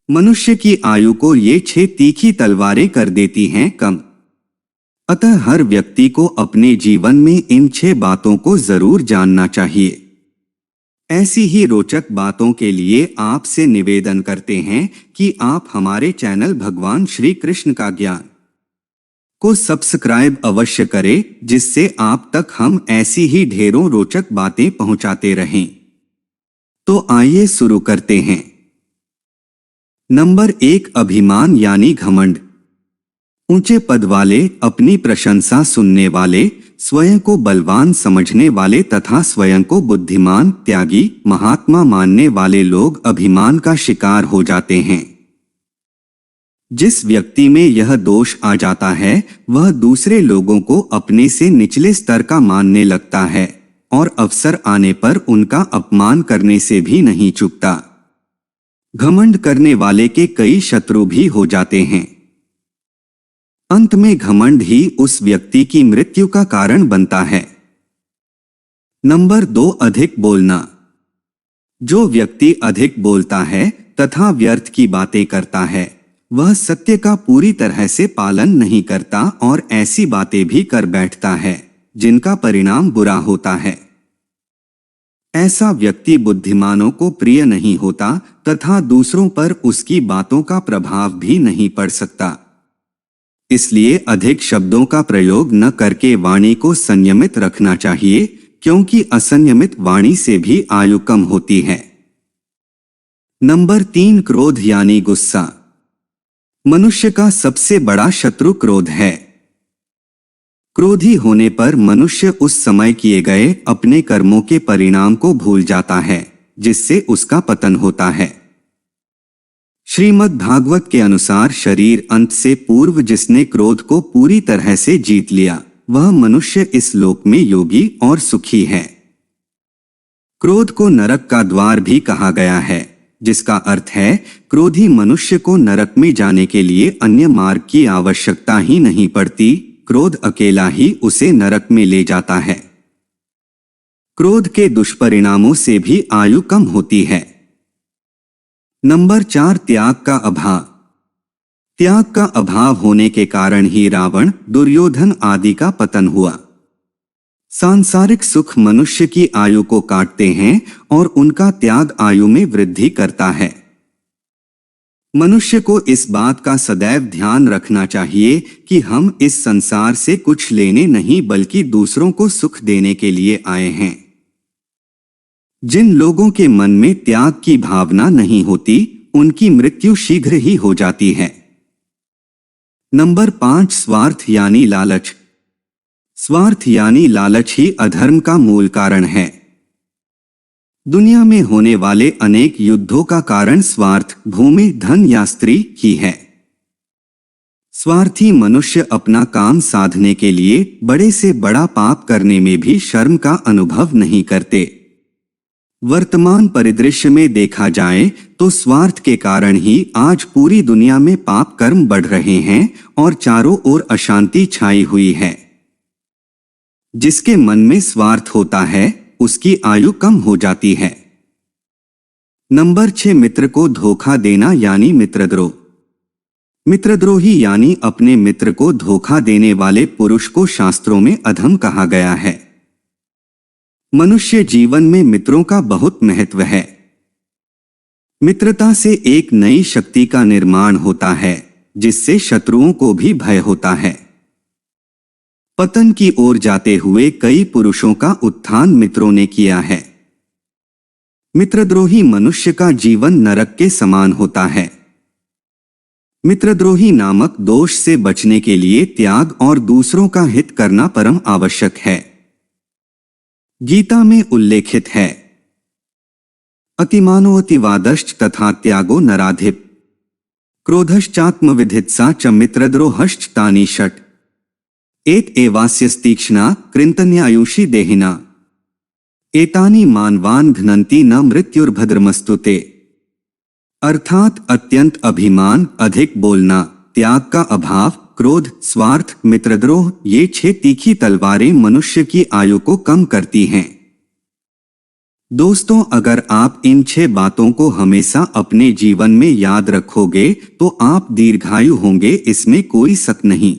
मनुष्य की आयु को ये 6 तीखी तलवारें कर देती हैं कम। अतः हर व्यक्ति को अपने जीवन में इन 6 बातों को जरूर जानना चाहिए। ऐसी ही रोचक बातों के लिए आपसे निवेदन करते हैं कि आप हमारे चैनल भगवान श्री कृष्ण का ज्ञान को सब्सक्राइब अवश्य करें, जिससे आप तक हम ऐसी ही ढेरों रोचक बातें पहुंचाते रहें। तो आइए शुरू करते हैं। नंबर 1, अभिमान यानी घमंड। ऊंचे पद वाले, अपनी प्रशंसा सुनने वाले, स्वयं को बलवान समझने वाले तथा स्वयं को बुद्धिमान, त्यागी, महात्मा मानने वाले लोग अभिमान का शिकार हो जाते हैं। जिस व्यक्ति में यह दोष आ जाता है वह दूसरे लोगों को अपने से निचले स्तर का मानने लगता है और अवसर आने पर उनका अपमान करने से भी नहीं चूकता। घमंड करने वाले के कई शत्रु भी हो जाते हैं। अंत में घमंड ही उस व्यक्ति की मृत्यु का कारण बनता है। नंबर 2, अधिक बोलना। जो व्यक्ति अधिक बोलता है तथा व्यर्थ की बातें करता है वह सत्य का पूरी तरह से पालन नहीं करता और ऐसी बातें भी कर बैठता है जिनका परिणाम बुरा होता है। ऐसा व्यक्ति बुद्धिमानों को प्रिय नहीं होता तथा दूसरों पर उसकी बातों का प्रभाव भी नहीं पड़ सकता। इसलिए अधिक शब्दों का प्रयोग न करके वाणी को संयमित रखना चाहिए, क्योंकि असंयमित वाणी से भी आयु कम होती है। नंबर 3, क्रोध यानी गुस्सा। मनुष्य का सबसे बड़ा शत्रु क्रोध है। क्रोधी होने पर मनुष्य उस समय किए गए अपने कर्मों के परिणाम को भूल जाता है, जिससे उसका पतन होता है। श्रीमद् भागवत के अनुसार शरीर अंत से पूर्व जिसने क्रोध को पूरी तरह से जीत लिया वह मनुष्य इस लोक में योगी और सुखी है। क्रोध को नरक का द्वार भी कहा गया है, जिसका अर्थ है क्रोधी मनुष्य को नरक में जाने के लिए अन्य मार्ग की आवश्यकता ही नहीं पड़ती, क्रोध अकेला ही उसे नरक में ले जाता है। क्रोध के दुष्परिणामों से भी आयु कम होती है। नंबर 4, त्याग का अभाव। त्याग का अभाव होने के कारण ही रावण, दुर्योधन आदि का पतन हुआ। सांसारिक सुख मनुष्य की आयु को काटते हैं और उनका त्याग आयु में वृद्धि करता है। मनुष्य को इस बात का सदैव ध्यान रखना चाहिए कि हम इस संसार से कुछ लेने नहीं बल्कि दूसरों को सुख देने के लिए आए हैं। जिन लोगों के मन में त्याग की भावना नहीं होती उनकी मृत्यु शीघ्र ही हो जाती है। नंबर 5, स्वार्थ यानी लालच। स्वार्थ यानी लालच ही अधर्म का मूल कारण है। दुनिया में होने वाले अनेक युद्धों का कारण स्वार्थ, भूमि, धन या स्त्री ही है। स्वार्थी मनुष्य अपना काम साधने के लिए बड़े से बड़ा पाप करने में भी शर्म का अनुभव नहीं करते। वर्तमान परिदृश्य में देखा जाए तो स्वार्थ के कारण ही आज पूरी दुनिया में पाप कर्म बढ़ रहे हैं और चारों ओर अशांति छाई हुई है। जिसके मन में स्वार्थ होता है उसकी आयु कम हो जाती है। नंबर 6, मित्र को धोखा देना यानी मित्रद्रोह। मित्रद्रोही यानी अपने मित्र को धोखा देने वाले पुरुष को शास्त्रों में अधम कहा गया है। मनुष्य जीवन में मित्रों का बहुत महत्व है। मित्रता से एक नई शक्ति का निर्माण होता है जिससे शत्रुओं को भी भय होता है। पतन की ओर जाते हुए कई पुरुषों का उत्थान मित्रों ने किया है। मित्रद्रोही मनुष्य का जीवन नरक के समान होता है। मित्रद्रोही नामक दोष से बचने के लिए त्याग और दूसरों का हित करना परम आवश्यक है। गीता में उल्लेखित है, अतिमानो अतिवादश्च तथा त्यागो नराधिप, क्रोधश्चात्मविधित्सा च मित्रद्रोहश्च तानि षट्, एत एवास्यस्तीक्ष्णा कृन्तन्यायुषि देहिना, एतानि मानवान् घ्नन्ति न मृत्युर्भद्रमस्तु ते। अर्थात अत्यंत अभिमान, अधिक बोलना, त्याग का अभाव, क्रोध, स्वार्थ, मित्रद्रोह, ये 6 तीखी तलवारें मनुष्य की आयु को कम करती हैं। दोस्तों, अगर आप इन 6 बातों को हमेशा अपने जीवन में याद रखोगे तो आप दीर्घायु होंगे, इसमें कोई शक नहीं।